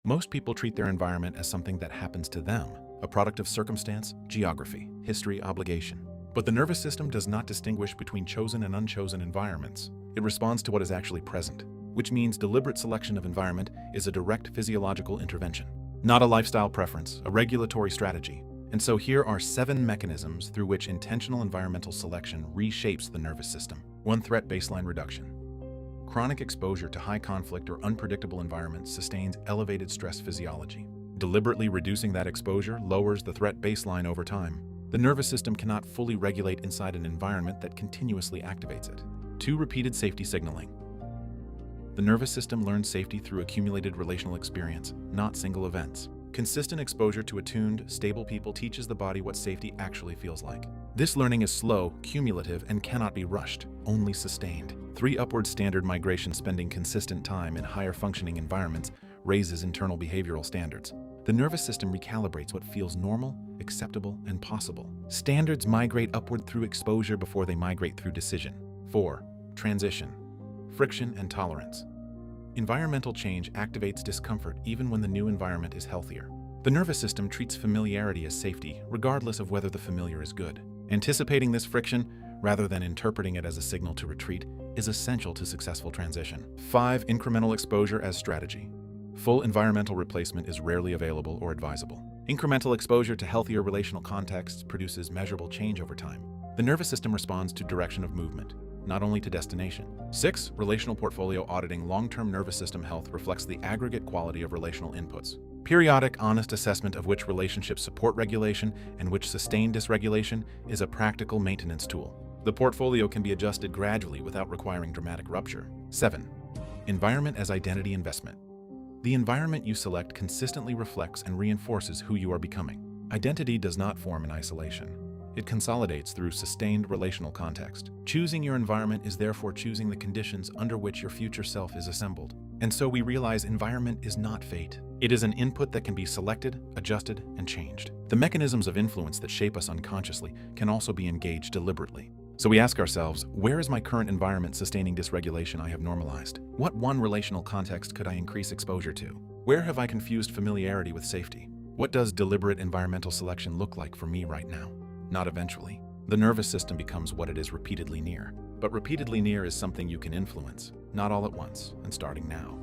Most people treat their environment as something that happens to them, a product of circumstance, geography, history, obligation. But the nervous system does not distinguish between chosen and unchosen environments. It responds to what is actually present, which means deliberate selection of environment is a direct physiological intervention, not a lifestyle preference, a regulatory strategy. And so here are 7 mechanisms through which intentional environmental selection reshapes the nervous system. 1. Threat baseline reduction. Chronic exposure to high conflict or unpredictable environments sustains elevated stress physiology. Deliberately reducing that exposure lowers the threat baseline over time. The nervous system cannot fully regulate inside an environment that continuously activates it. 2. Repeated safety signaling. The nervous system learns safety through accumulated relational experience, not single events. Consistent exposure to attuned, stable people teaches the body what safety actually feels like. This learning is slow, cumulative, and cannot be rushed, only sustained. 3. Upward standard migration. Spending consistent time in higher functioning environments raises internal behavioral standards. The nervous system recalibrates what feels normal, acceptable, and possible. Standards migrate upward through exposure before they migrate through decision. 4. Transition. Friction and tolerance. Environmental change activates discomfort even when the new environment is healthier. The nervous system treats familiarity as safety, regardless of whether the familiar is good. Anticipating this friction, rather than interpreting it as a signal to retreat, is essential to successful transition. 5. Incremental exposure as strategy. Full environmental replacement is rarely available or advisable. Incremental exposure to healthier relational contexts produces measurable change over time. The nervous system responds to direction of movement, not only to destination. 6. Relational portfolio auditing. Long-term nervous system health reflects the aggregate quality of relational inputs. Periodic, honest assessment of which relationships support regulation and which sustain dysregulation is a practical maintenance tool. The portfolio can be adjusted gradually without requiring dramatic rupture. 7. Environment as identity investment. The environment you select consistently reflects and reinforces who you are becoming. Identity does not form in isolation. It consolidates through sustained relational context. Choosing your environment is therefore choosing the conditions under which your future self is assembled. And so we realize environment is not fate. It is an input that can be selected, adjusted, and changed. The mechanisms of influence that shape us unconsciously can also be engaged deliberately. So we ask ourselves, where is my current environment sustaining dysregulation I have normalized? What one relational context could I increase exposure to? Where have I confused familiarity with safety? What does deliberate environmental selection look like for me right now? Not eventually. The nervous system becomes what it is repeatedly near. But repeatedly near is something you can influence, not all at once, and starting now.